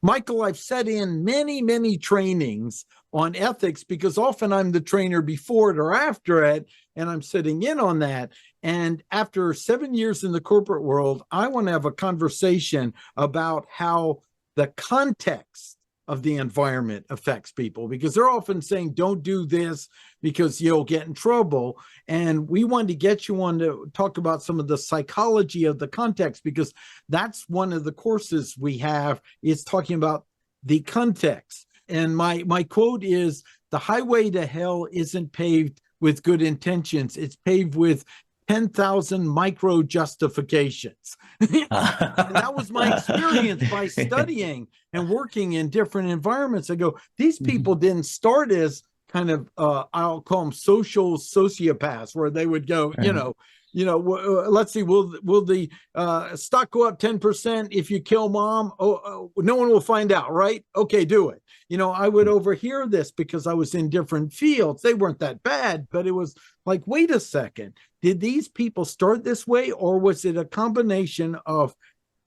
Michael, I've set in many, many trainings on ethics because often I'm the trainer before it or after it, and I'm sitting in on that. And after 7 years in the corporate world, I want to have a conversation about how the context of the environment affects people, because they're often saying, don't do this because you'll get in trouble. And we wanted to get you on to talk about some of the psychology of the context, because that's one of the courses we have, is talking about the context. And my quote is, the highway to hell isn't paved with good intentions. It's paved with 10,000 micro justifications. And that was my experience by studying and working in different environments. I go, these people didn't start as kind of, I'll call them social sociopaths, where they would go, let's see, will the stock go up 10% if you kill mom? No one will find out, right? Okay, do it. I would overhear this because I was in different fields. They weren't that bad, but it was like, wait a second, did these people start this way, or was it a combination of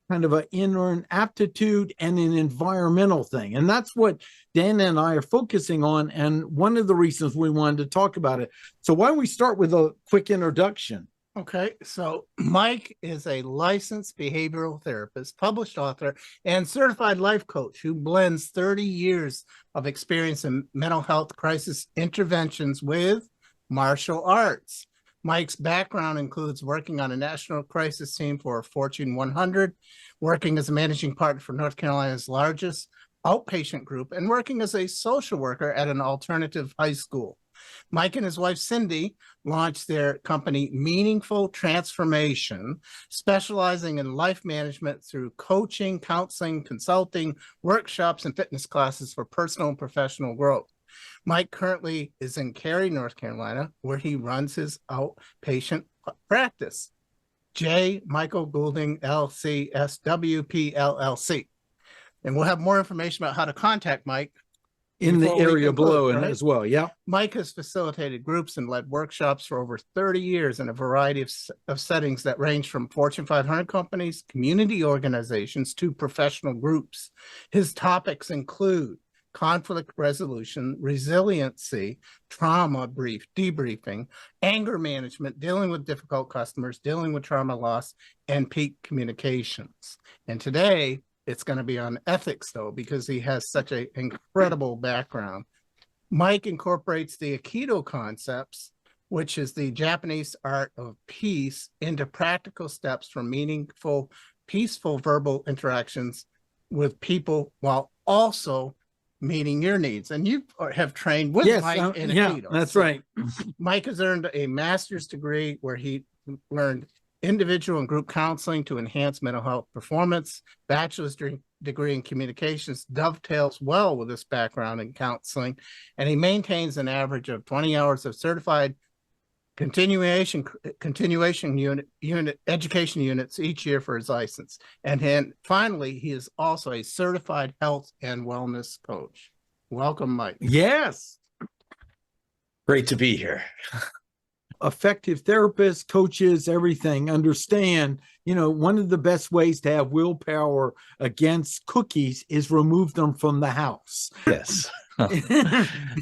kind of an inner aptitude and an environmental thing? And that's what Dana and I are focusing on, and one of the reasons we wanted to talk about it. So why don't we start with a quick introduction? Okay, so Mike is a licensed behavioral therapist, published author, and certified life coach who blends 30 years of experience in mental health crisis interventions with martial arts. Mike's background includes working on a national crisis team for Fortune 100, working as a managing partner for North Carolina's largest outpatient group, and working as a social worker at an alternative high school. Mike and his wife, Cindy, launched their company, Meaningful Transformation, specializing in life management through coaching, counseling, consulting, workshops, and fitness classes for personal and professional growth. Mike currently is in Cary, North Carolina, where he runs his outpatient practice, J. Michael Goulding, LCSW, PLLC. And we'll have more information about how to contact Mike in the area below, right? And as well. Yeah. Mike has facilitated groups and led workshops for over 30 years in a variety of settings that range from Fortune 500 companies, community organizations, to professional groups. His topics include conflict resolution, resiliency, trauma debriefing, anger management, dealing with difficult customers, dealing with trauma loss, and peak communications. And today, it's going to be on ethics, though, because he has such an incredible background. Mike incorporates the Aikido concepts, which is the Japanese art of peace, into practical steps for meaningful, peaceful verbal interactions with people, while also meeting your needs. And you have trained with Mike in Aikido. That's right. Mike has earned a master's degree where he learned individual and group counseling to enhance mental health performance. Bachelor's degree in communications dovetails well with this background in counseling, and he maintains an average of 20 hours of certified continuation unit education units each year for his license. And then finally, he is also a certified health and wellness coach. Welcome, Mike. Yes. Great to be here. Effective therapists, coaches, everything understand, one of the best ways to have willpower against cookies is remove them from the house. Yes.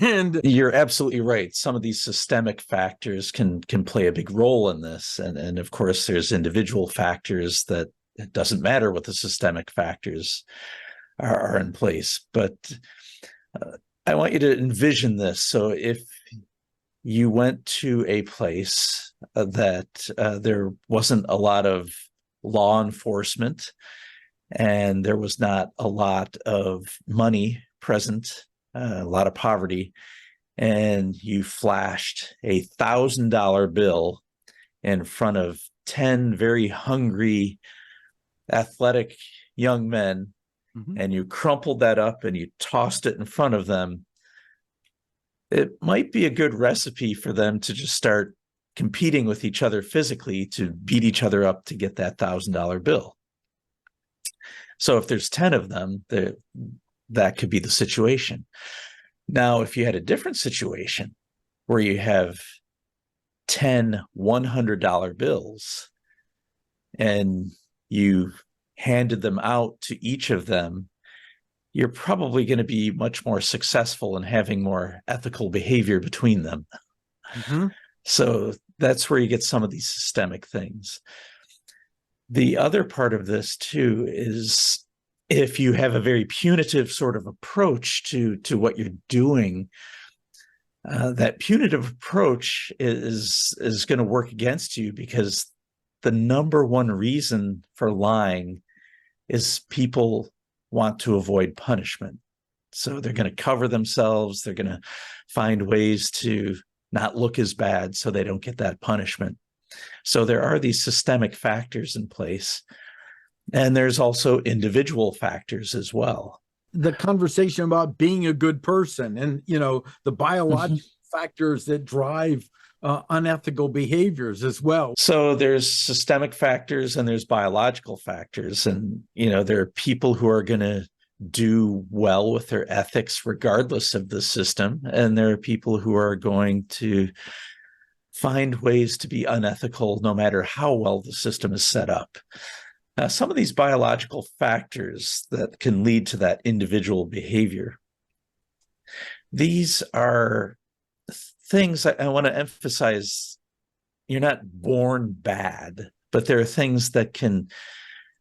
And you're absolutely right. Some of these systemic factors can play a big role in this. And of course, there's individual factors that it doesn't matter what the systemic factors are in place. But I want you to envision this. So if you went to a place that there wasn't a lot of law enforcement and there was not a lot of money present, a lot of poverty, and you flashed $1,000 bill in front of 10 very hungry, athletic young men, and you crumpled that up and you tossed it in front of them, it might be a good recipe for them to just start competing with each other physically to beat each other up to get that $1,000 bill. So if there's 10 of them, that could be the situation. Now, if you had a different situation where you have 10 $100 bills and you handed them out to each of them you're probably going to be much more successful in having more ethical behavior between them. Mm-hmm. So that's where you get some of these systemic things. The other part of this too is if you have a very punitive sort of approach to what you're doing, that punitive approach is going to work against you, because the number one reason for lying is people want to avoid punishment. So they're going to cover themselves. They're going to find ways to not look as bad so they don't get that punishment. So there are these systemic factors in place. And there's also individual factors as well. The conversation about being a good person and, the biological factors that drive unethical behaviors as well. So there's systemic factors and there's biological factors. And, there are people who are going to do well with their ethics regardless of the system. And there are people who are going to find ways to be unethical no matter how well the system is set up. Some of these biological factors that can lead to that individual behavior, these are things I want to emphasize. You're not born bad, but there are things that can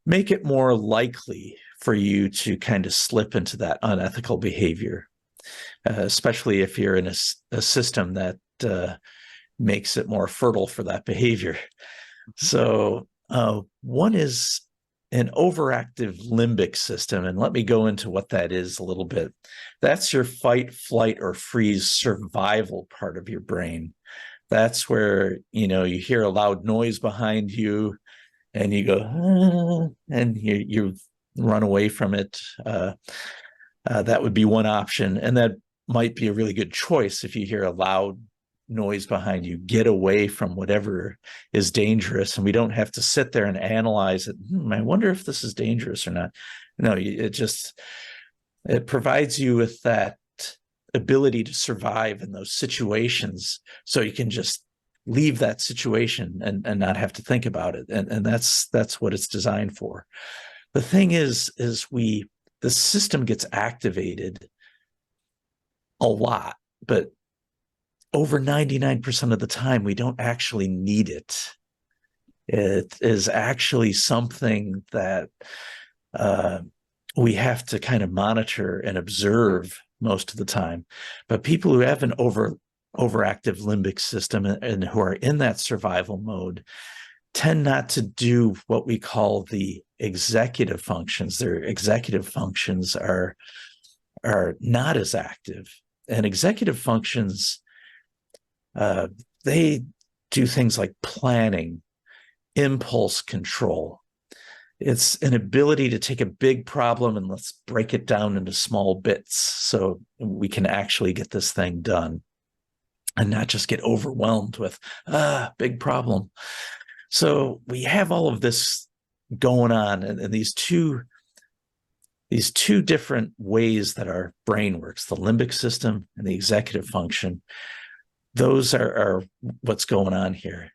make it more likely for you to kind of slip into that unethical behavior, especially if you're in a system that makes it more fertile for that behavior. So one is an overactive limbic system. And let me go into what that is a little bit. That's your fight, flight, or freeze survival part of your brain. That's where, you hear a loud noise behind you and you go, and you run away from it. That would be one option. And that might be a really good choice if you hear a loud noise behind you. Get away from whatever is dangerous, and we don't have to sit there and analyze it. I wonder if this is dangerous or not. No, it provides you with that ability to survive in those situations, so you can just leave that situation and not have to think about it. And that's what it's designed for. The thing is the system gets activated a lot, but over 99% of the time, we don't actually need it. It is actually something that we have to kind of monitor and observe most of the time. But people who have an overactive limbic system and who are in that survival mode tend not to do what we call the executive functions. Their executive functions are not as active. And executive functions, they do things like planning, impulse control. It's an ability to take a big problem and let's break it down into small bits so we can actually get this thing done and not just get overwhelmed with, big problem. So we have all of this going on, and these two different ways that our brain works, the limbic system and the executive function. Those are what's going on here.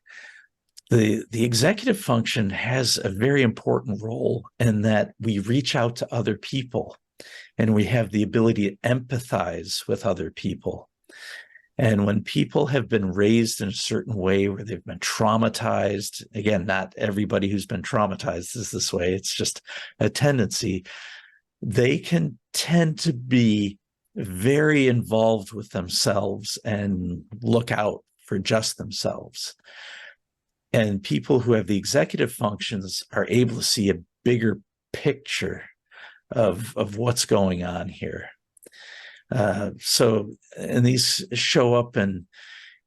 The executive function has a very important role in that we reach out to other people and we have the ability to empathize with other people. And when people have been raised in a certain way where they've been traumatized, again, not everybody who's been traumatized is this way, it's just a tendency, they can tend to be very involved with themselves and look out for just themselves. And people who have the executive functions are able to see a bigger picture of what's going on here. And these show up in,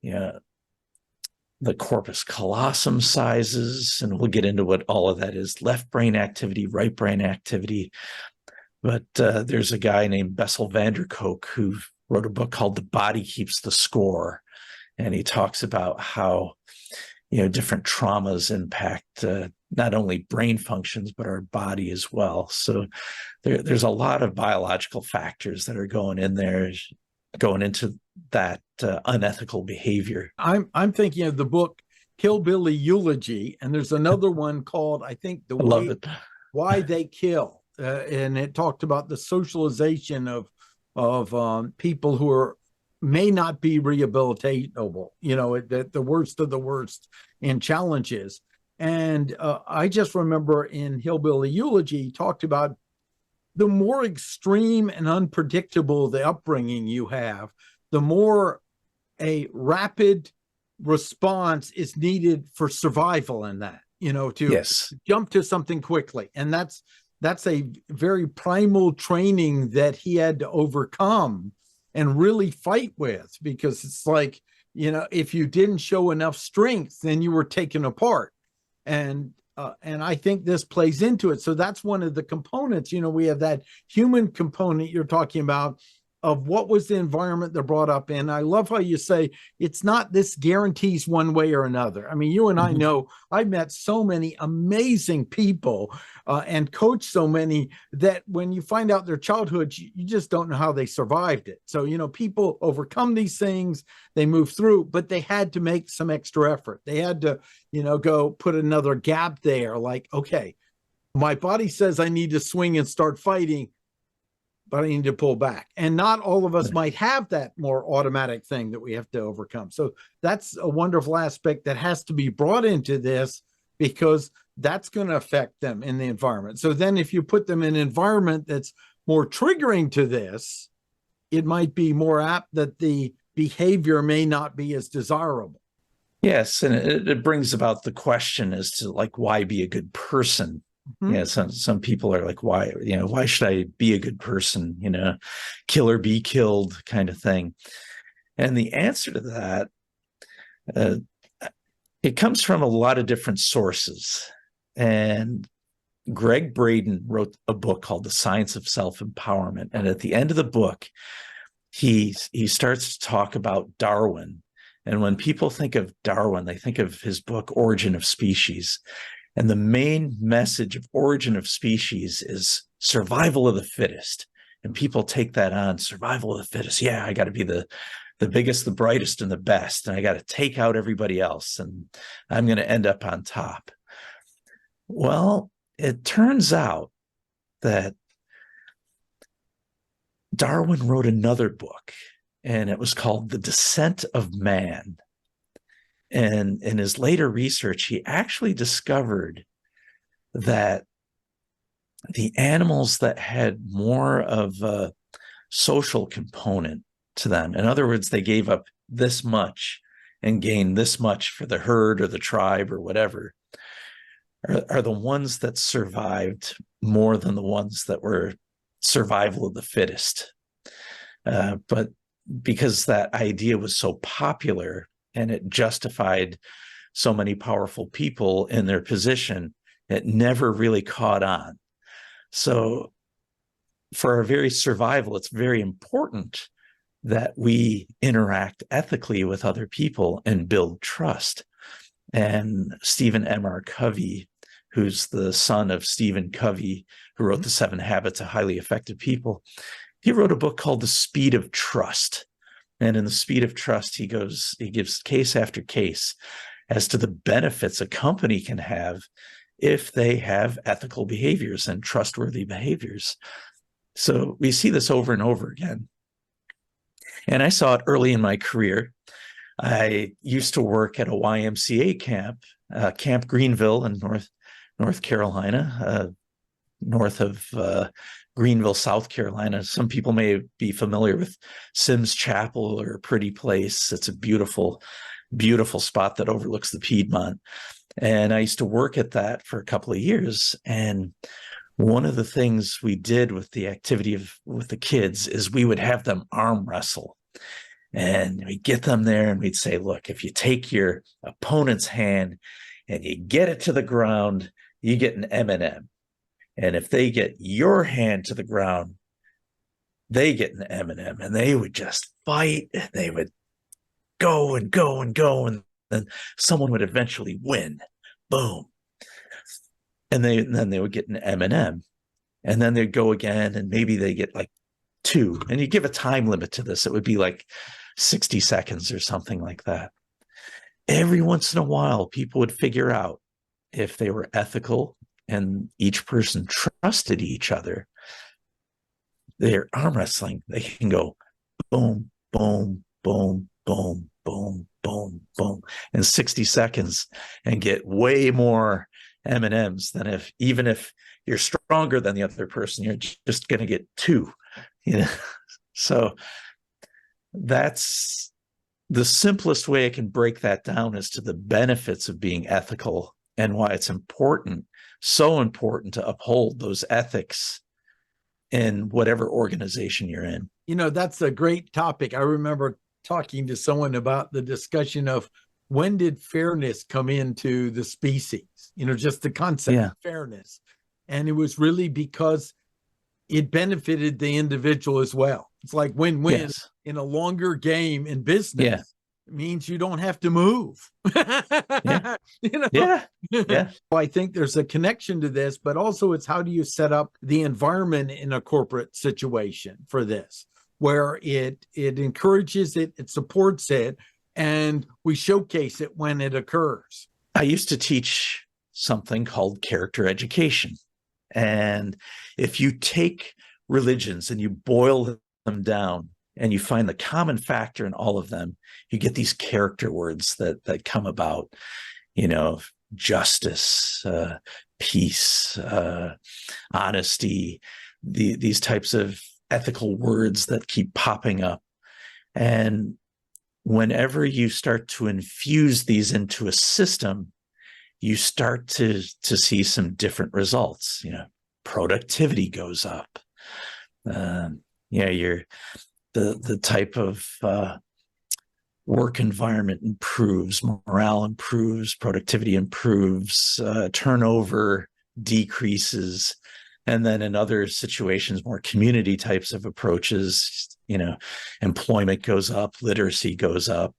the corpus callosum sizes, and we'll get into what all of that is, left brain activity, right brain activity. But there's a guy named Bessel van der Kolk who wrote a book called The Body Keeps the Score. And he talks about how, different traumas impact not only brain functions, but our body as well. So there's a lot of biological factors that are going into that unethical behavior. I'm thinking of the book Hillbilly Eulogy, and there's another one called, I think, I love it. Why They Kill. and it talked about the socialization of people who may not be rehabilitatable, at the worst of the worst in challenges. And I just remember in Hillbilly Eulogy, he talked about the more extreme and unpredictable the upbringing you have, the more a rapid response is needed for survival in that, to Yes. jump to something quickly. And that's a very primal training that he had to overcome and really fight with, because it's like, if you didn't show enough strength, then you were taken apart. And I think this plays into it. So that's one of the components. We have that human component you're talking about, of what was the environment they're brought up in. I love how you say it's not this guarantees one way or another. I mean, you and I know I've met so many amazing people and coached so many that when you find out their childhood, you just don't know how they survived it. So, people overcome these things, they move through, but they had to make some extra effort. They had to, go put another gap there. Like, okay, my body says I need to swing and start fighting, but I need to pull back. And not all of us might have that more automatic thing that we have to overcome. So that's a wonderful aspect that has to be brought into this, because that's going to affect them in the environment. So then if you put them in an environment that's more triggering to this, it might be more apt that the behavior may not be as desirable. Yes, and it brings about the question as to, like, why be a good person? Yeah, some people are like, why should I be a good person? Kill or be killed kind of thing. And the answer to that, it comes from a lot of different sources. And Greg Braden wrote a book called The Science of Self-Empowerment. And at the end of the book, he starts to talk about Darwin. And when people think of Darwin, they think of his book, Origin of Species. And the main message of Origin of Species is survival of the fittest. And people take that on, survival of the fittest. Yeah, I got to be the biggest, the brightest, and the best. And I got to take out everybody else. And I'm going to end up on top. Well, it turns out that Darwin wrote another book, and it was called The Descent of Man. And in his later research, he actually discovered that the animals that had more of a social component to them, in other words, they gave up this much and gained this much for the herd or the tribe or whatever, are the ones that survived more than the ones that were survival of the fittest. But because that idea was so popular, and it justified so many powerful people in their position, it never really caught on. So for our very survival, it's very important that we interact ethically with other people and build trust. And Stephen M.R. Covey, who's the son of Stephen Covey, who wrote The 7 Habits of Highly Effective People, he wrote a book called The Speed of Trust. And in The Speed of Trust, he gives case after case as to the benefits a company can have if they have ethical behaviors and trustworthy behaviors. So we see this over and over again. And I saw it early in my career. I used to work at a YMCA camp, Camp Greenville in North Carolina, north of Greenville, South Carolina. Some people may be familiar with Sims Chapel or Pretty Place. It's a beautiful, beautiful spot that overlooks the Piedmont. And I used to work at that for a couple of years. And one of the things we did with the activity with the kids is we would have them arm wrestle. And we'd get them there and we'd say, look, if you take your opponent's hand and you get it to the ground, you get an M&M. And if they get your hand to the ground, they get an M&M. And they would just fight. And they would go and go and go. And then someone would eventually win. Boom. And then they would get an M&M. And then they'd go again. And maybe they get like 2. And you give a time limit to this. It would be like 60 seconds or something like that. Every once in a while, people would figure out if they were ethical and each person trusted each other, they're arm wrestling. They can go boom, boom, boom, boom, boom, boom, boom in 60 seconds and get way more M&Ms than even if you're stronger than the other person, you're just going to get two. So that's the simplest way I can break that down as to the benefits of being ethical and why it's important, so important to uphold those ethics in whatever organization you're in. That's a great topic. I remember talking to someone about the discussion of when did fairness come into the species, just the concept of fairness. And it was really because it benefited the individual as well. It's like win-win in a longer game in business. Yeah. It means you don't have to move. Yeah. I think there's a connection to this, but also it's how do you set up the environment in a corporate situation for this, where it encourages it, it supports it, and we showcase it when it occurs. I used to teach something called character education. And if you take religions and you boil them down and you find the common factor in all of them, you get these character words that come about, justice, peace, honesty, these types of ethical words that keep popping up. And whenever you start to infuse these into a system, you start to see some different results. Productivity goes up. You're the type of work environment improves, morale improves, productivity improves, turnover decreases. And then in other situations, more community types of approaches, employment goes up, literacy goes up.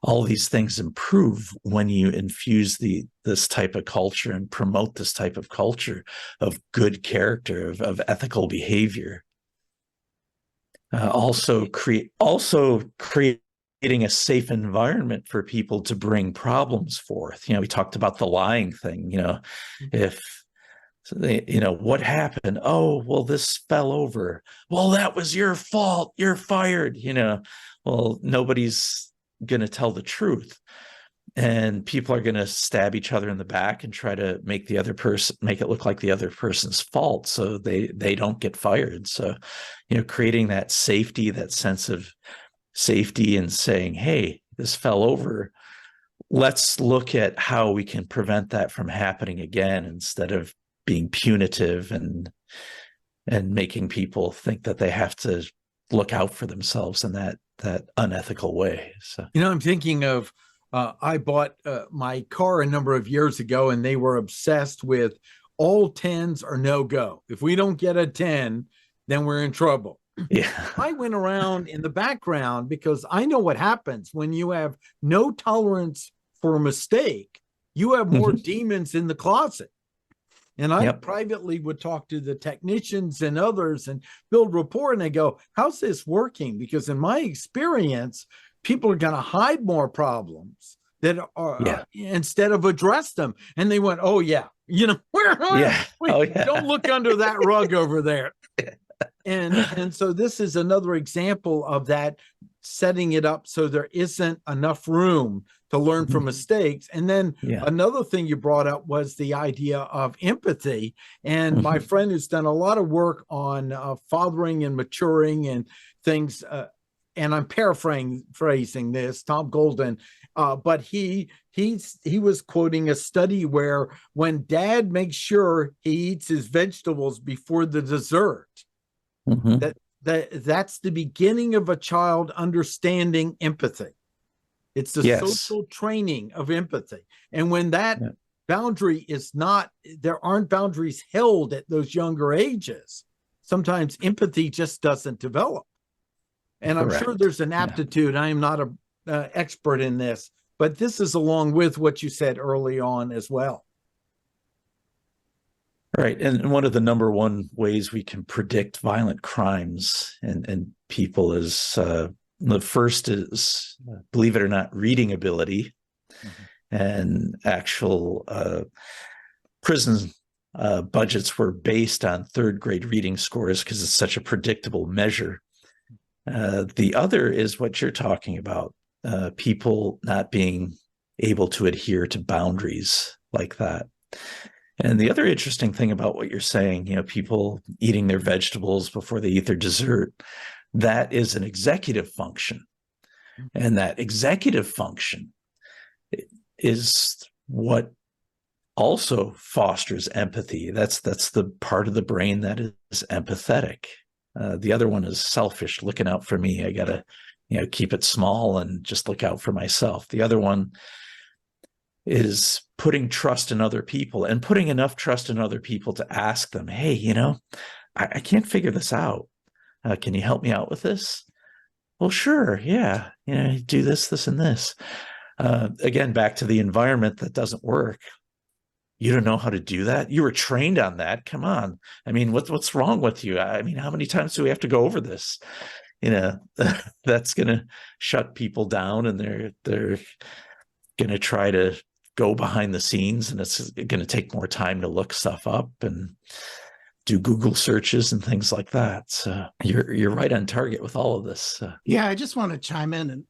All these things improve when you infuse this type of culture and promote this type of culture of good character, of ethical behavior. Also creating a safe environment for people to bring problems forth. We talked about the lying thing. If what happened? Oh, well, this fell over. Well, that was your fault. You're fired. Well, nobody's going to tell the truth. And people are going to stab each other in the back and try to make it look like the other person's fault so they don't get fired. So, creating that safety, that sense of safety and saying, hey, this fell over. Let's look at how we can prevent that from happening again instead of being punitive and making people think that they have to look out for themselves in that unethical way. So, I'm thinking of, I bought my car a number of years ago, and they were obsessed with all 10s are no go. If we don't get a 10, then we're in trouble. Yeah. I went around in the background because I know what happens when you have no tolerance for a mistake. You have more demons in the closet. And I privately would talk to the technicians and others and build rapport, and they go, how's this working? Because in my experience, people are going to hide more problems that are instead of address them. And they went, oh yeah, don't look under that rug over there. And so this is another example of that, setting it up so there isn't enough room to learn from mistakes. And then another thing you brought up was the idea of empathy. And my friend who's done a lot of work on fathering and maturing and things, and I'm paraphrasing this, Tom Goulding, but he was quoting a study where when dad makes sure he eats his vegetables before the dessert, that's the beginning of a child understanding empathy. It's the social training of empathy. And when that boundary is not, there aren't boundaries held at those younger ages, sometimes empathy just doesn't develop. And I'm sure there's an aptitude. I am not an expert in this, but this is along with what you said early on as well. Right. And one of the number one ways we can predict violent crimes and people is, the first is, believe it or not, reading ability and actual prison budgets were based on third grade reading scores because it's such a predictable measure. The other is what you're talking about, people not being able to adhere to boundaries like that. And the other interesting thing about what you're saying, people eating their vegetables before they eat their dessert, that is an executive function. And that executive function is what also fosters empathy. That's the part of the brain that is empathetic. The other one is selfish, looking out for me. I gotta, keep it small and just look out for myself. The other one is putting trust in other people and putting enough trust in other people to ask them, hey, I can't figure this out. Can you help me out with this? Well, sure. Yeah. Do this, and this. Again, back to the environment that doesn't work. You don't know how to do that? You were trained on that. Come on. I mean, what's wrong with you? I mean, how many times do we have to go over this? That's going to shut people down, and they're going to try to go behind the scenes, and it's going to take more time to look stuff up and do Google searches and things like that. So you're right on target with all of this. Yeah, I just want to chime in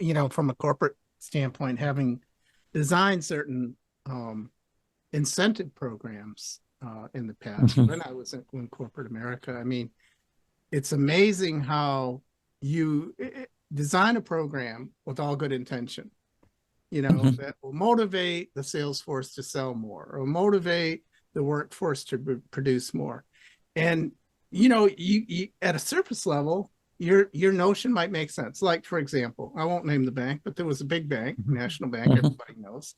and, from a corporate standpoint, having designed certain incentive programs in the past when I was in corporate America. I mean, it's amazing how you design a program with all good intention, that will motivate the sales force to sell more or motivate the workforce to produce more. And, you at a surface level, your notion might make sense. Like, for example, I won't name the bank, but there was a big bank, national bank, everybody knows,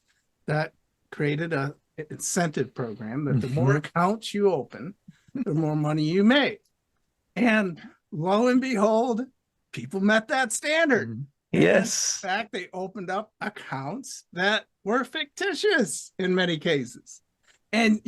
that created an incentive program that the more accounts you open, the more money you make. And lo and behold, people met that standard. Yes. In fact, they opened up accounts that were fictitious in many cases. And,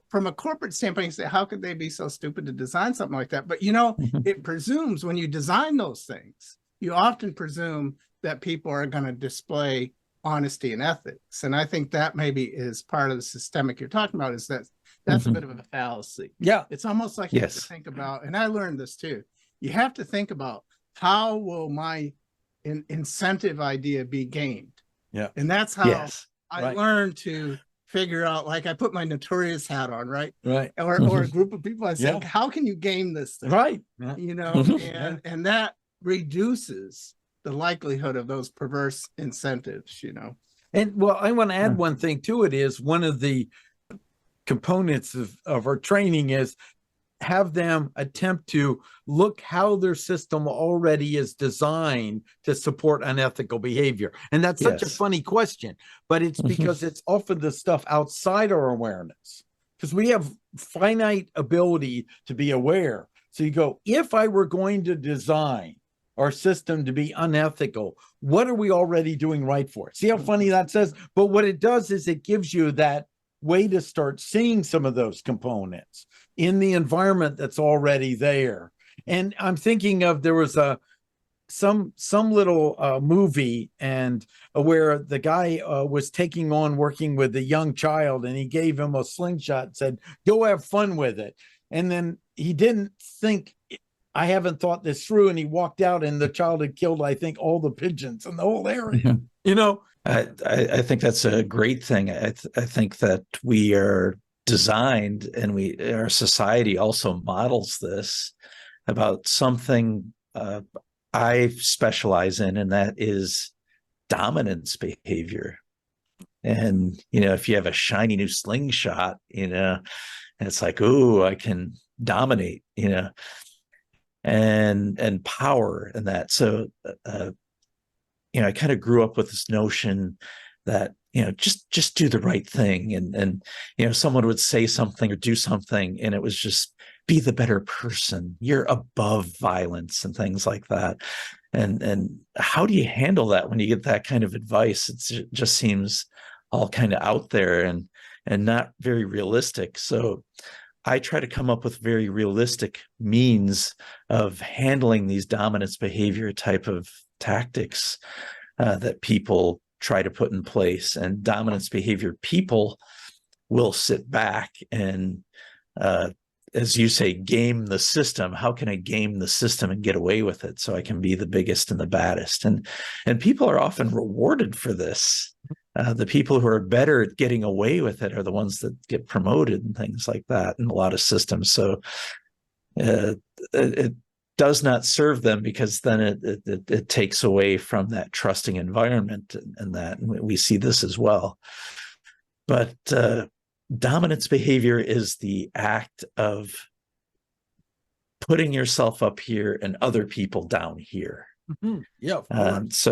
from a corporate standpoint, you say, how could they be so stupid to design something like that? But, it presumes when you design those things, you often presume that people are going to display honesty and ethics. And I think that maybe is part of the systemic you're talking about, is that's a bit of a fallacy. Yeah. It's almost like you have to think about, and I learned this too, you have to think about how will my incentive idea be gained? Yeah. And that's how I learned to figure out, like, I put my notorious hat on, right? Right. Or a group of people, I said, how can you game this thing? Right. And that reduces the likelihood of those perverse incentives, And well, I want to add one thing to it. Is one of the components of our training is have them attempt to look how their system already is designed to support unethical behavior. And that's such a funny question, but it's because it's often the stuff outside our awareness, because we have finite ability to be aware. So you go, if I were going to design our system to be unethical, what are we already doing right for it? See how funny that says? But what it does is it gives you that way to start seeing some of those components in the environment that's already there. And I'm thinking of, there was some little movie and where the guy was taking on working with a young child, and he gave him a slingshot and said, go have fun with it. And then he didn't think, I haven't thought this through. And he walked out, and the child had killed, I think, all the pigeons in the whole area. I think that's a great thing. I think that we are designed, and our society also models this about something I specialize in, and that is dominance behavior. And, if you have a shiny new slingshot, it's like, ooh, I can dominate, and power and that. So, I kind of grew up with this notion that, just do the right thing. And someone would say something or do something, and it was just be the better person. You're above violence and things like that. And how do you handle that when you get that kind of advice? It just seems all kind of out there and not very realistic. So I try to come up with very realistic means of handling these dominance behavior type of tactics that people try to put in place. And dominance behavior people will sit back and, as you say, game the system. How can I game the system and get away with it so I can be the biggest and the baddest? And people are often rewarded for this. The people who are better at getting away with it are the ones that get promoted and things like that in a lot of systems. So it does not serve them, because then it takes away from that trusting environment, and that we see this as well. But dominance behavior is the act of putting yourself up here and other people down here. Mm-hmm. Yeah. Of course.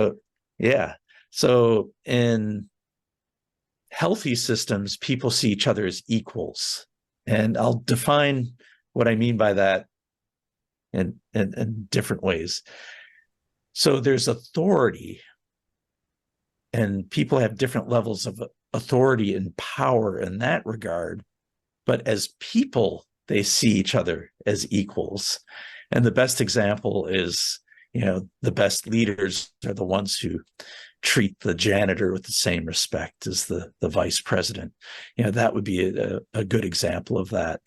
So in healthy systems, people see each other as equals. And I'll define what I mean by that in different ways. So there's authority, and people have different levels of authority and power in that regard. But as people, they see each other as equals. And the best example is, the best leaders are the ones who treat the janitor with the same respect as the vice president. That would be a good example of that.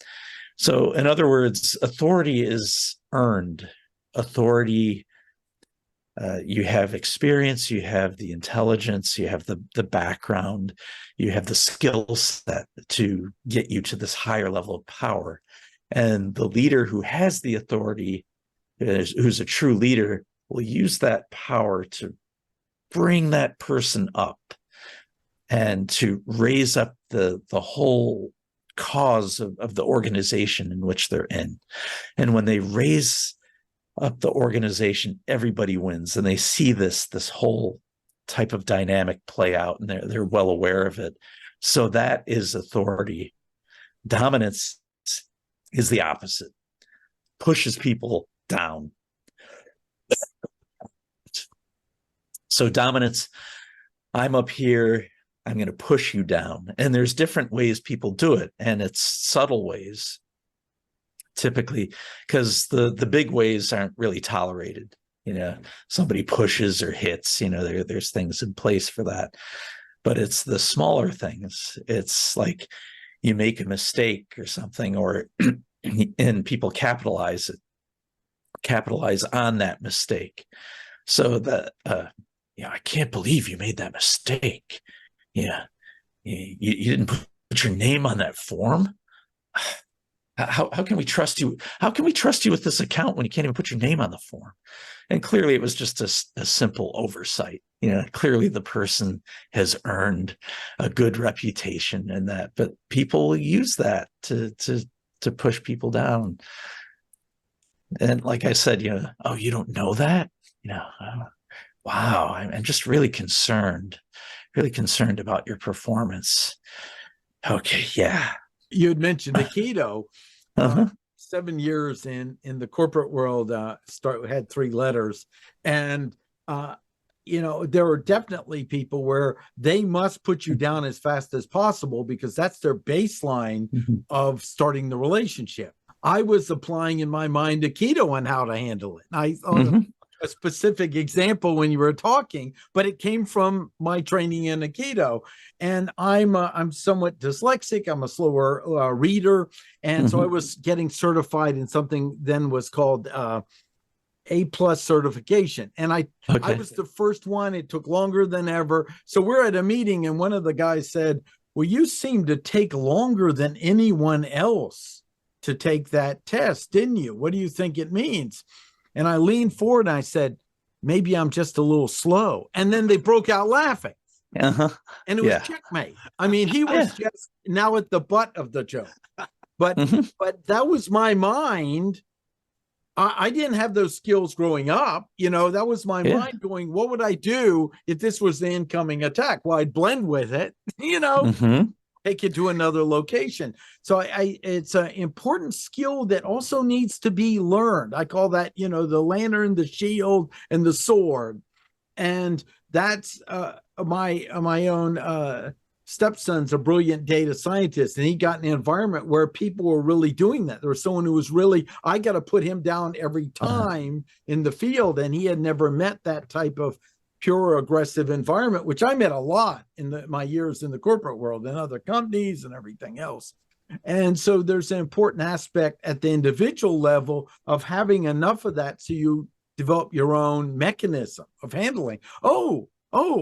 So in other words, authority is earned. Authority, you have experience, you have the intelligence, you have the background, you have the skill set to get you to this higher level of power. And the leader who has the authority, who's a true leader, will use that power to bring that person up and to raise up the whole cause of the organization in which they're in. And when they raise up the organization, everybody wins, and they see this whole type of dynamic play out, and they're well aware of it. So that is authority. Dominance is the opposite, pushes people down. So dominance, I'm up here, I'm going to push you down. And there's different ways people do it, and it's subtle ways, typically, because the big ways aren't really tolerated. Somebody pushes or hits, there's things in place for that. But it's the smaller things. It's like you make a mistake or something, and people capitalize on that mistake. So that, I can't believe you made that mistake. Yeah. You didn't put your name on that form. How can we trust you? How can we trust you with this account when you can't even put your name on the form? And clearly it was just a simple oversight. Clearly the person has earned a good reputation in that, but people use that to push people down. And like I said, oh, you don't know that? Wow, I'm just really concerned about your performance. Okay, yeah. You had mentioned Aikido. 7 years in the corporate world, had 3 letters, and there are definitely people where they must put you down as fast as possible, because that's their baseline of starting the relationship. I was applying in my mind Aikido on how to handle it. I thought a specific example when you were talking, but it came from my training in Aikido. And I'm somewhat dyslexic. I'm a slower reader. And so I was getting certified in something then was called A+ certification. And I was the first one. It took longer than ever. So we're at a meeting, and one of the guys said, well, you seem to take longer than anyone else to take that test, didn't you? What do you think it means? And I leaned forward and I said, maybe I'm just a little slow. And then they broke out laughing. And it was checkmate. I mean, he was just now at the butt of the joke. But that was my mind. I didn't have those skills growing up. That was my mind going, what would I do if this was the incoming attack? Well, I'd blend with it, take it to another location. So it's an important skill that also needs to be learned. I call that, the lantern, the shield, and the sword. And that's my own stepson's a brilliant data scientist, and he got in an environment where people were really doing that. There was someone who was really, I got to put him down every time in the field, and he had never met that type of pure aggressive environment, which I met a lot in my years in the corporate world and other companies and everything else. And so there's an important aspect at the individual level of having enough of that so you develop your own mechanism of handling. Oh,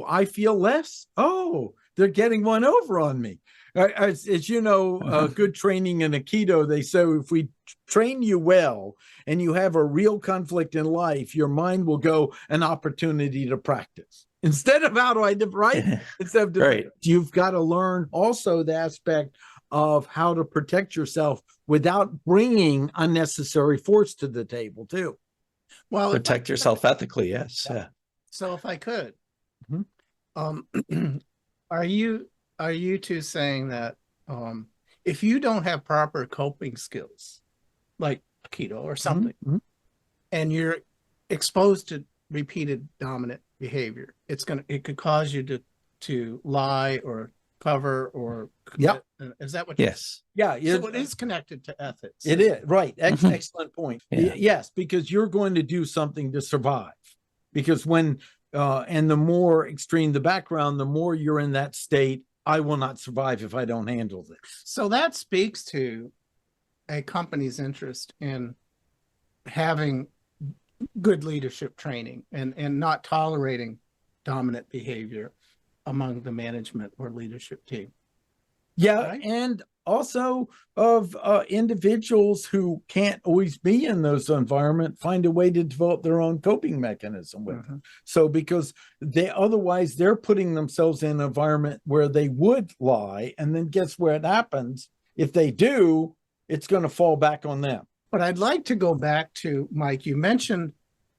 I feel less. Oh, they're getting one over on me. As you know, good training in Aikido, they say if we train you well and you have a real conflict in life, your mind will go an opportunity to practice. Instead of how do I, right? Instead of Right. You've got to learn also the aspect of how to protect yourself without bringing unnecessary force to the table too. Well, Protect yourself ethically. Yes. Yeah. so if I could, Mhm. are you two saying that if you don't have proper coping skills, like Aikido or something, Mhm. and you're exposed to repeated dominant behavior, it could cause you to lie or cover or Yep. Is that what? Yes. Yeah. So it is connected to ethics. It is, right. Mhm. Excellent point. Yeah. Yes, because you're going to do something to survive. Because when, and the more extreme the background, the more you're in that state, I will not survive if I don't handle this. So that speaks to a company's interest in having good leadership training and not tolerating dominant behavior among the management or leadership team. Yeah, Right. and also of individuals who can't always be in those environments, find a way to develop their own coping mechanism with it. So because they're putting themselves in an environment where they would lie, and then guess where it happens? If they do, it's going to fall back on them. But I'd like to go back to, Mike, you mentioned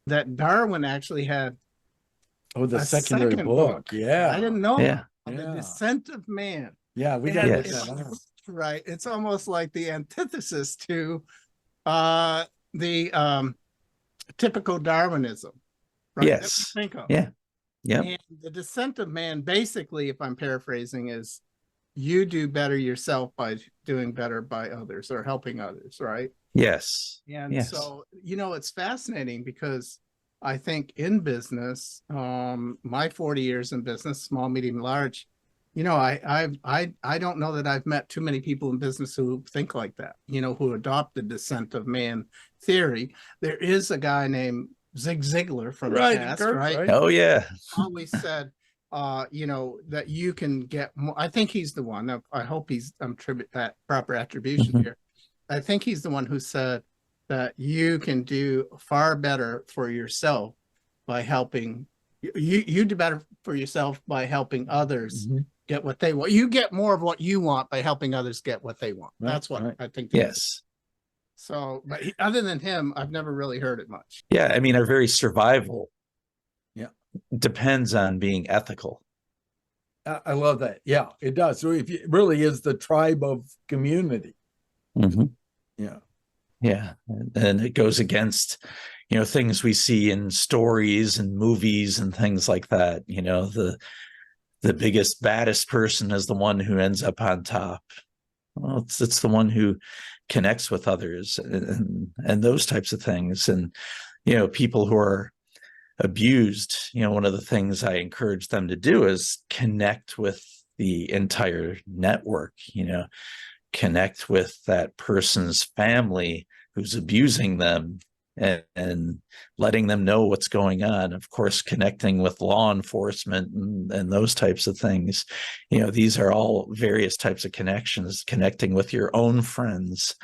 that Darwin actually had The a secondary second book. Yeah. I didn't know Yeah. that. The Yeah. Descent of Man. Yeah, we And got to look Yes. that up. right. It's almost like the antithesis to the typical Darwinism. Right? Yes. That we think of. Yeah. Yeah. And the Descent of Man, basically, if I'm paraphrasing, is you do better yourself by doing better by others or helping others, right? Yes. And Yes. so, it's fascinating because I think in business, my 40 years in business, small, medium, large, I don't know that I've met too many people in business who think like that, who adopt the Descent of Man theory. There is a guy named Zig Ziglar from the past, right? Oh yeah. Always said, that you can get more. I think he's the one. I hope I'm that proper attribution here. I think he's the one who said that you can do far better for yourself by helping you do better for yourself by helping others get what they want. You get more of what you want by helping others get what they want. Right, That's what right. I think. Yes. So, but other than him, I've never really heard it much. Yeah. I mean, our very survival depends on being ethical. I love that. Yeah, it does. So it really is the tribe of community. Yeah. Yeah. And it goes against, things we see in stories and movies and things like that. The biggest, baddest person is the one who ends up on top. Well, it's the one who connects with others and those types of things. And, people who are abused, one of the things I encourage them to do is connect with the entire network, connect with that person's family who's abusing them and letting them know what's going on. Of course, connecting with law enforcement and those types of things. These are all various types of connections, connecting with your own friends,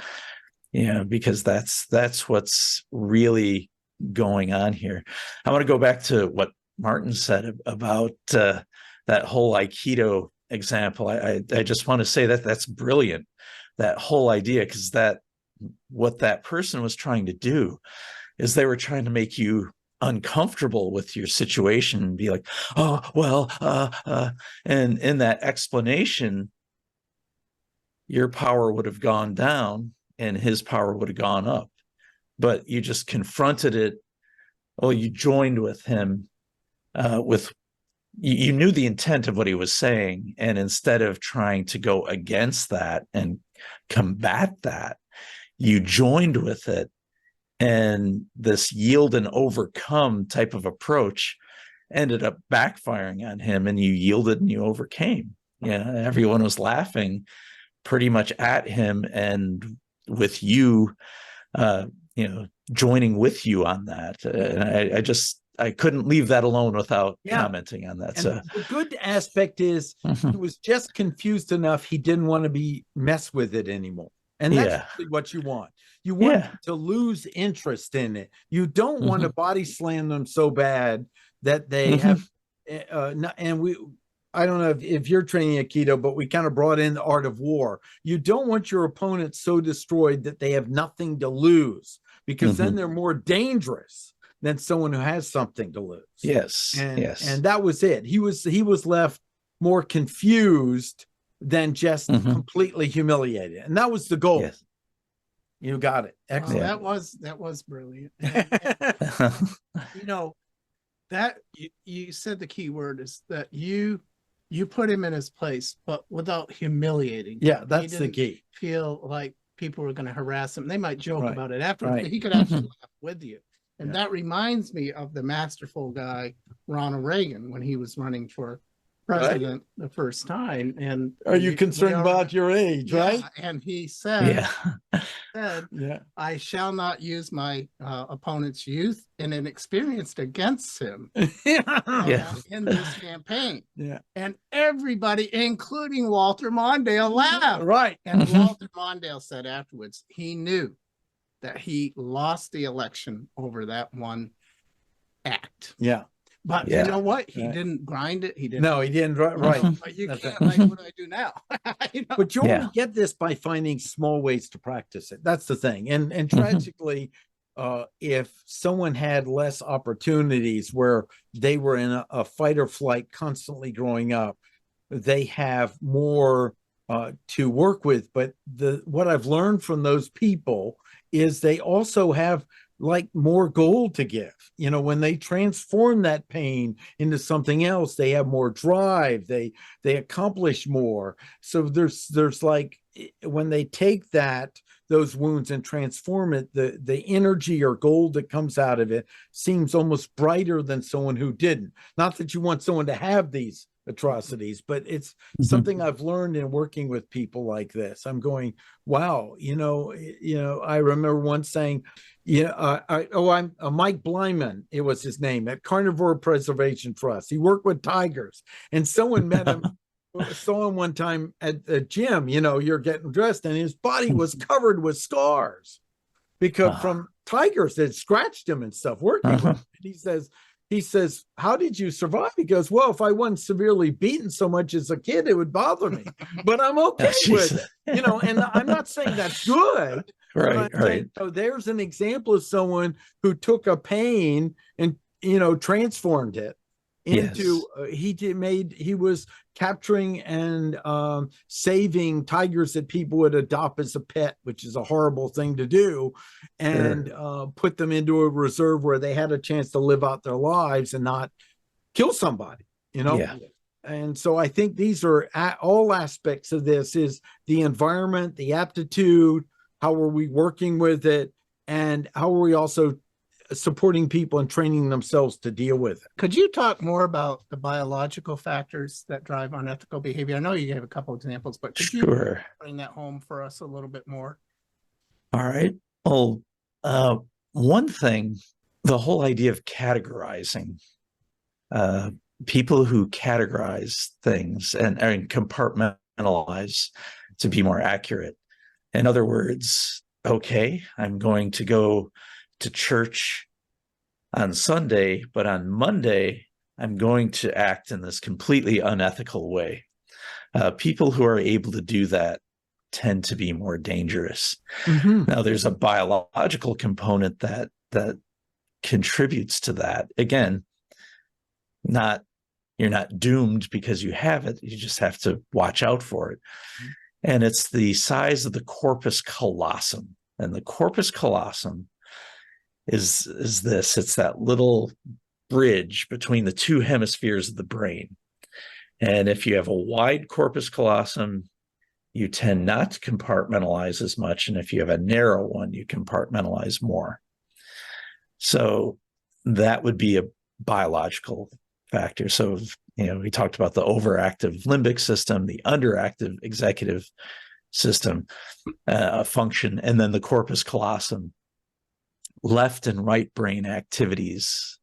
because that's what's really going on here. I want to go back to what Martin said about that whole Aikido example. I just want to say that that's brilliant, that whole idea, because what that person was trying to do is they were trying to make you uncomfortable with your situation and be like, oh, well, and in that explanation, your power would have gone down and his power would have gone up. But you just confronted it. Well, you joined with him you knew the intent of what he was saying. And instead of trying to go against that and combat that, you joined with it, and this yield and overcome type of approach. ended up backfiring on him, and you yielded and you overcame. Yeah, everyone was laughing pretty much at him, and with you, joining with you on that. And I couldn't leave that alone without commenting on that. And so the good aspect is he was just confused enough. He didn't want to be messed with it anymore. And that's really what you want. You want them to lose interest in it. You don't want to body slam them so bad that they have, I don't know if you're training Aikido, but we kind of brought in the art of war. You don't want your opponent so destroyed that they have nothing to lose, because then they're more dangerous than someone who has something to lose. Yes. And that was it. He was left more confused than just completely humiliated. And that was the goal. Yes. You got it. Excellent. That was brilliant. You said the key word is that you put him in his place, but without humiliating. Yeah, that's the key. Feel like people were going to harass him. They might joke about it afterwards, but he could actually laugh with you. And that reminds me of the masterful guy, Ronald Reagan, when he was running for president the first time. And are you concerned about your age, right? And he said, I shall not use my opponent's youth and inexperience against him in this campaign. And everybody, including Walter Mondale, laughed. Right. And Walter Mondale said afterwards, he knew that he lost the election over that one act. But you know what? He didn't grind it. He didn't. No, he didn't. Right. But you can't, like, what do I do now? But you only get this by finding small ways to practice it. That's the thing. And tragically, if someone had less opportunities where they were in a fight or flight constantly growing up, they have more to work with. But what I've learned from those people is they also have like more gold to give. When they transform that pain into something else, they have more drive, they accomplish more. So there's like, when they take those wounds and transform it, the energy or gold that comes out of it seems almost brighter than someone who didn't. Not that you want someone to have these atrocities, but it's something I've learned in working with people like this. I'm going, wow, I remember once saying, I'm Mike Blyman, it was his name, at Carnivore Preservation Trust. He worked with tigers, and someone met him, saw him one time at the gym. You're getting dressed, and his body was covered with scars because from tigers that scratched him and stuff working with him. And he says, how did you survive? He goes, well, if I wasn't severely beaten so much as a kid, it would bother me, but I'm okay with it. And I'm not saying that's good. Right. Saying, there's an example of someone who took a pain and, transformed it into, he was capturing and saving tigers that people would adopt as a pet, which is a horrible thing to do, and put them into a reserve where they had a chance to live out their lives and not kill somebody, And so I think these are all aspects of this: is the environment, the aptitude, how are we working with it, and how are we also supporting people and training themselves to deal with it. Could you talk more about the biological factors that drive unethical behavior? I know you gave a couple examples, but could you bring that home for us a little bit more? All right. Well, one thing, the whole idea of categorizing, people who categorize things and compartmentalize, to be more accurate. In other words, okay, I'm going to go to church on Sunday, but on Monday, I'm going to act in this completely unethical way. People who are able to do that tend to be more dangerous. Now, there's a biological component that contributes to that. Again, you're not doomed because you have it. You just have to watch out for it. And it's the size of the corpus callosum. And the corpus callosum is this. It's that little bridge between the two hemispheres of the brain. And if you have a wide corpus callosum, you tend not to compartmentalize as much. And if you have a narrow one, you compartmentalize more. So that would be a biological factor. So, we talked about the overactive limbic system, the underactive executive system function, and then the corpus callosum, left and right brain activities.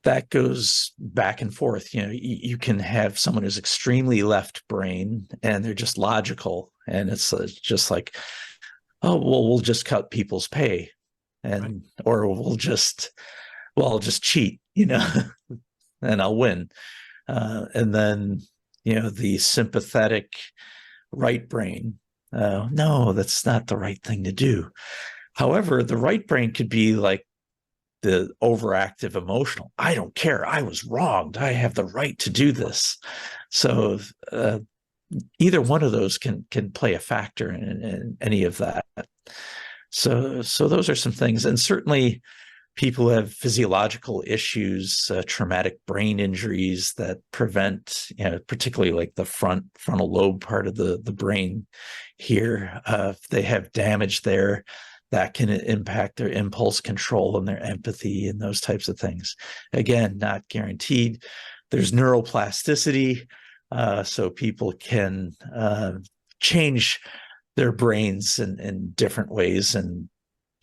That goes back and forth. You can have someone who's extremely left brain and they're just logical, and it's just like, oh, well, we'll just cut people's pay, and or I'll just cheat, and I'll win. And then, the sympathetic right brain, no, that's not the right thing to do. However, the right brain could be like the overactive emotional. I don't care. I was wronged. I have the right to do this. So either one of those can play a factor in any of that. So those are some things. And certainly people have physiological issues, traumatic brain injuries that prevent, particularly like the frontal lobe part of the brain here. If they have damage there, that can impact their impulse control and their empathy and those types of things. Again, not guaranteed. There's neuroplasticity, so people can change their brains in different ways, and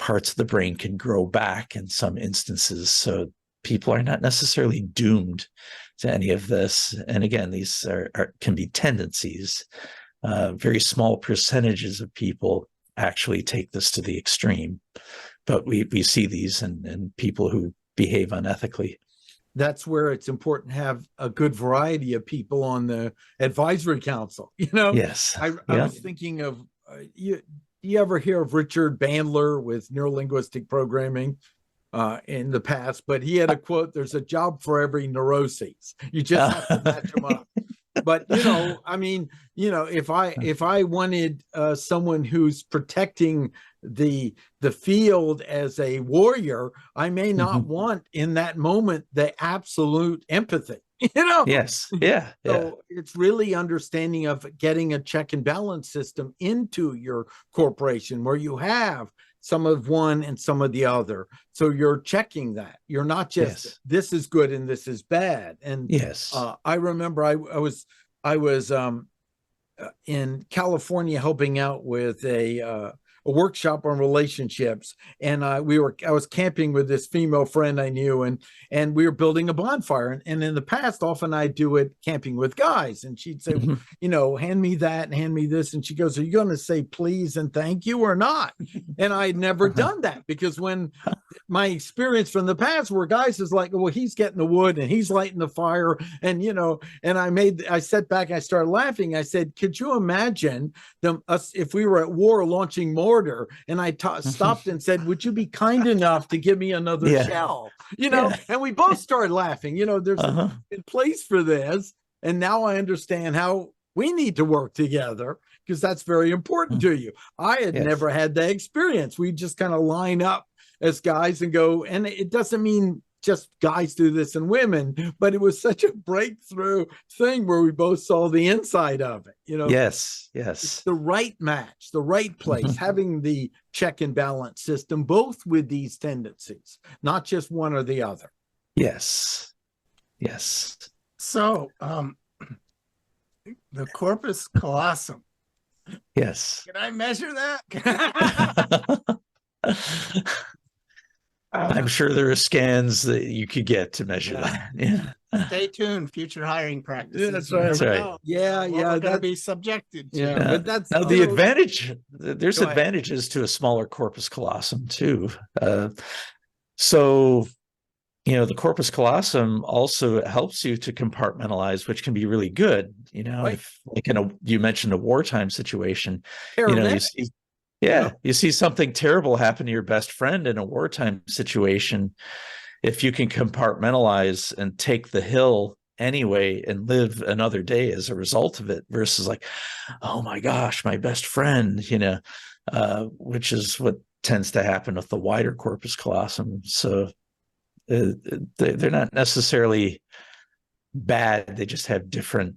parts of the brain can grow back in some instances. So people are not necessarily doomed to any of this. And again, these can be tendencies. Very small percentages of people actually take this to the extreme, but we see these in people who behave unethically. That's where it's important to have a good variety of people on the advisory council. Yes. I was thinking of you ever hear of Richard Bandler with neurolinguistic programming in the past? But he had a quote: "There's a job for every neuroses. You just have to match them up." But if I wanted someone who's protecting the field as a warrior, I may not want in that moment the absolute empathy. Yes. Yeah. So it's really understanding of getting a check and balance system into your corporation where you have some of one and some of the other. So you're checking that. You're not just this is good and this is bad. And I remember I was in California helping out with a workshop on relationships, and I was camping with this female friend I knew, and we were building a bonfire, and in the past often I do it camping with guys, and she'd say, hand me that and hand me this, and she goes, are you going to say please and thank you or not? And I'd never done that, because when my experience from the past where guys is like, well, he's getting the wood and he's lighting the fire, and and I sat back and I started laughing. I said, could you imagine us if we were at war launching mortar, and I stopped and said, would you be kind enough to give me another shell? And we both started laughing. There's a place for this, and now I understand how we need to work together, because that's very important to you. I had never had that experience. We just kind of line up as guys and go, and it doesn't mean just guys do this and women, but it was such a breakthrough thing where we both saw the inside of it. Yes. It's the right match, the right place, having the check and balance system, both with these tendencies, not just one or the other. Yes. So the corpus callosum. Yes. Can I measure that? I'm sure there are scans that you could get to measure that. Yeah. Stay tuned. Future hiring practices. That's right. That's right. Yeah. We're going to be subjected to. Yeah. But that's now the advantage. There's advantages to a smaller corpus callosum too. So, the corpus callosum also helps you to compartmentalize, which can be really good. If like you mentioned a wartime situation, you see something terrible happen to your best friend in a wartime situation. If you can compartmentalize and take the hill anyway and live another day as a result of it, versus like, oh my gosh, my best friend, which is what tends to happen with the wider corpus callosum. So they're not necessarily bad. They just have different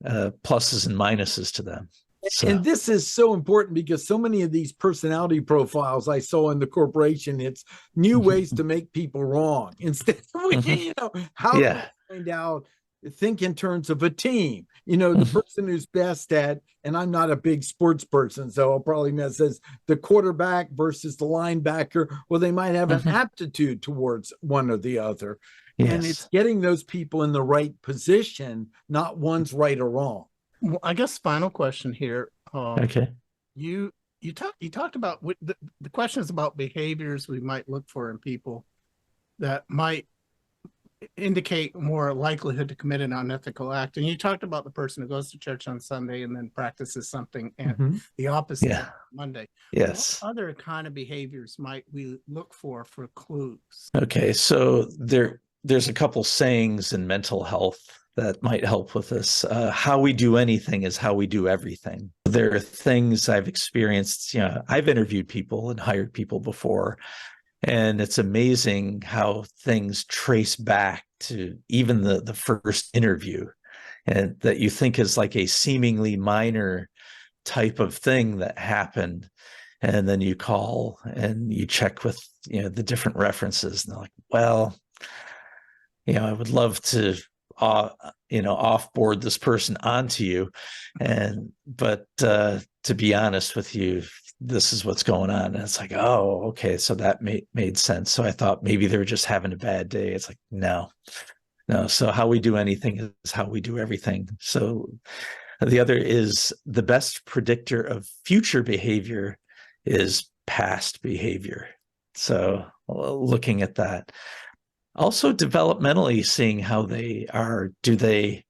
pluses and minuses to them. So, And this is so important because so many of these personality profiles I saw in the corporation, it's new ways to make people wrong. Instead of, how do yeah. we find out, think in terms of a team, the person who's best at, and I'm not a big sports person, so I'll probably miss this, the quarterback versus the linebacker. Well, they might have an aptitude towards one or the other. And it's Yes. getting those people in the right position, not one's right or wrong. Well, I guess final question here. Okay. You talked about the question is about behaviors we might look for in people that might indicate more likelihood to commit an unethical act. And you talked about the person who goes to church on Sunday and then practices something and the opposite Yeah. on Monday. Yes. What other kind of behaviors might we look for clues? Okay. So there's a couple sayings in mental health that might help with this. How we do anything is how we do everything. There are things I've experienced. I've interviewed people and hired people before, and it's amazing how things trace back to even the first interview, and that you think is like a seemingly minor type of thing that happened. And then you call and you check with, the different references, and they're like, well, I would love to, offboard this person onto you. But to be honest with you, this is what's going on. And it's like, oh, okay. So that made sense. So I thought maybe they were just having a bad day. It's like, no. So how we do anything is how we do everything. So the other is the best predictor of future behavior is past behavior. So looking at that. Also developmentally seeing how they are. Do they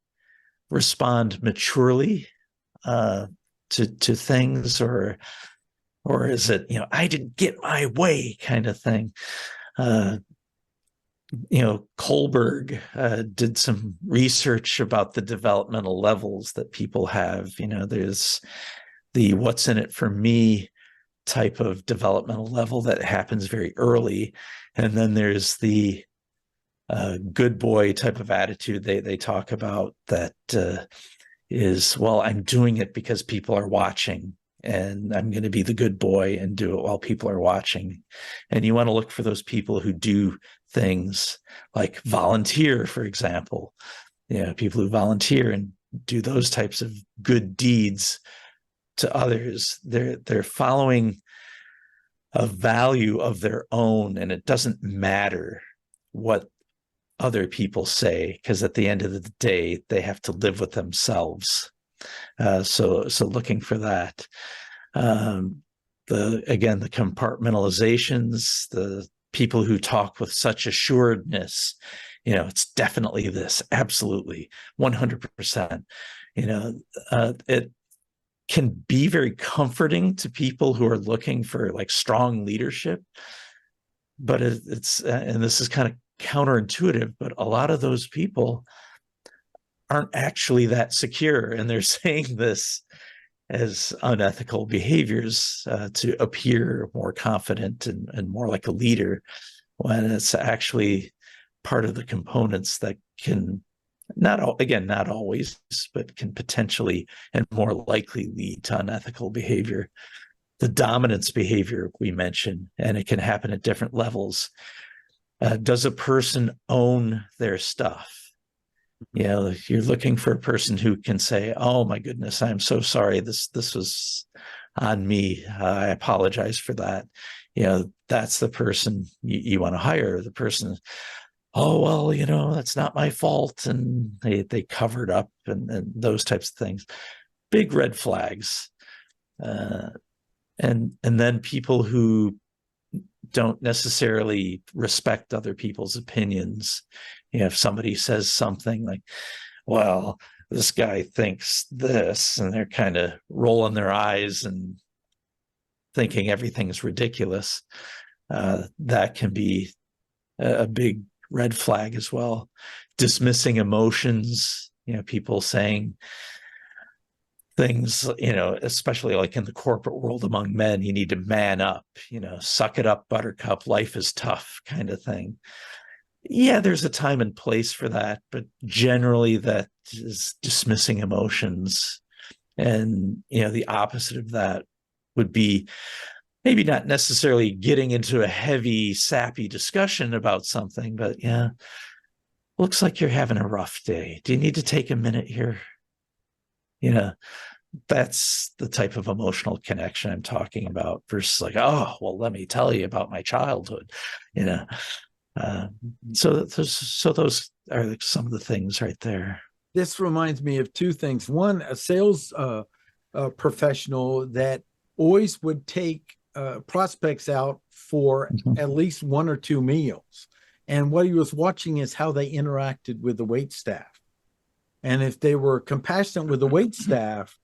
respond maturely to things, or is it, I didn't get my way kind of thing? Kohlberg did some research about the developmental levels that people have. There's the what's in it for me type of developmental level that happens very early. And then there's the good boy type of attitude they talk about that is, well, I'm doing it because people are watching, and I'm going to be the good boy and do it while people are watching. And you want to look for those people who do things like volunteer, for example. People who volunteer and do those types of good deeds to others. They're following a value of their own, and it doesn't matter what other people say, because at the end of the day, they have to live with themselves. So looking for that. The compartmentalizations, the people who talk with such assuredness, it's definitely this, absolutely, 100%. It can be very comforting to people who are looking for like strong leadership, but it's and this is kind of counterintuitive, but a lot of those people aren't actually that secure, and they're saying this as unethical behaviors to appear more confident and more like a leader, when it's actually part of the components that can not always, but can potentially and more likely lead to unethical behavior. The dominance behavior we mentioned, and it can happen at different levels. Does a person own their stuff? You're looking for a person who can say, oh my goodness, I'm so sorry. This was on me. I apologize for that. That's the person you want to hire. The person, oh, well, that's not my fault. And they covered up and those types of things. Big red flags. And then people who don't necessarily respect other people's opinions. If somebody says something like, well, this guy thinks this, and they're kind of rolling their eyes and thinking everything's ridiculous, that can be a big red flag as well. Dismissing emotions, people saying things, especially like in the corporate world among men, you need to man up, suck it up, buttercup, life is tough kind of thing. Yeah, there's a time and place for that, but generally that is dismissing emotions And, the opposite of that would be maybe not necessarily getting into a heavy, sappy discussion about something, but yeah, looks like you're having a rough day. Do you need to take a minute here? That's the type of emotional connection I'm talking about versus like, oh, well, let me tell you about my childhood, so those are like some of the things right there. This reminds me of two things. One, a sales professional that always would take prospects out for at least 1 or 2 meals. And what he was watching is how they interacted with the wait staff. And if they were compassionate with the wait staff,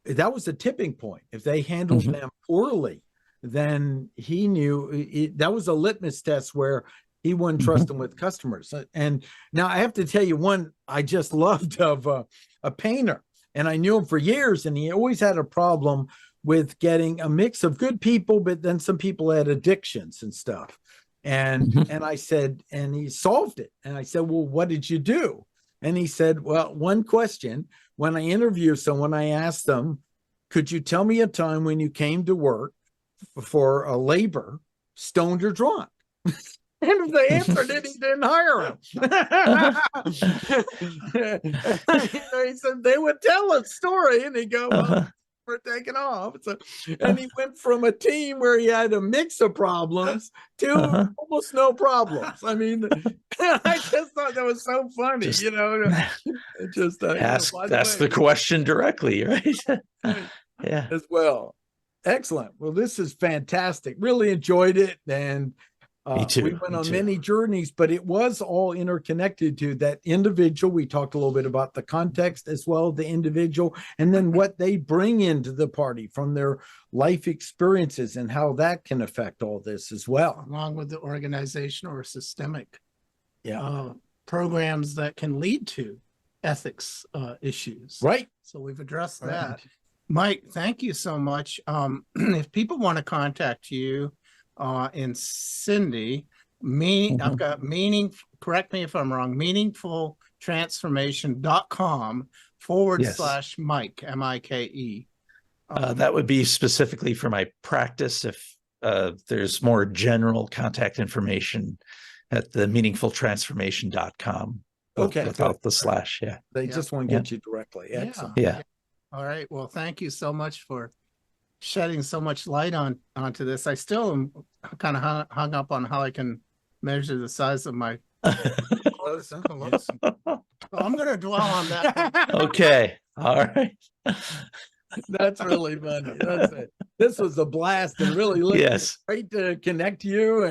that was a tipping point. If they handled them poorly, then he knew that was a litmus test where he wouldn't trust them with customers. And now I have to tell you one I just loved of a painter, and I knew him for years, and he always had a problem with getting a mix of good people, but then some people had addictions and stuff. And I said, and he solved it. And I said, well, what did you do? And he said, well, one question, when I interview someone, I asked them, could you tell me a time when you came to work for a labor, stoned or drunk? And if they answered it, he didn't hire him. He said they would tell a story, and he'd go, well, we're taking off. So, and he went from a team where he had a mix of problems to almost no problems. I mean, I just thought that was so funny, Just ask the question directly, right? Yeah. As well. Excellent. Well, this is fantastic. Really enjoyed it. And me too. We went on many journeys, but it was all interconnected to that individual. We talked a little bit about the context as well, the individual, and then what they bring into the party from their life experiences and how that can affect all this as well. Along with the organizational or systemic programs that can lead to ethics issues. Right. So we've addressed that. Mike, thank you so much. If people want to contact you, and Cindy, I've got correct me if I'm wrong, meaningfultransformation.com/Mike, MIKE. That would be specifically for my practice. If there's more general contact information at the meaningfultransformation.com. Without the slash. Yeah. They just want to get you directly. Excellent. Yeah. All right. Well, thank you so much for shedding so much light onto this. I still am kind of hung up on how I can measure the size of my so I'm going to dwell on that. Okay. All right. That's really funny. That's it. This was a blast, and really great to connect to you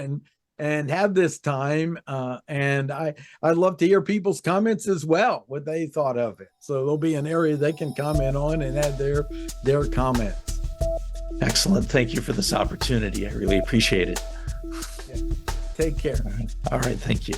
and have this time. And I'd love to hear people's comments as well, what they thought of it. So there'll be an area they can comment on and add their comments. Excellent. Thank you for this opportunity. I really appreciate it. Yeah. Take care. All right. Thank you.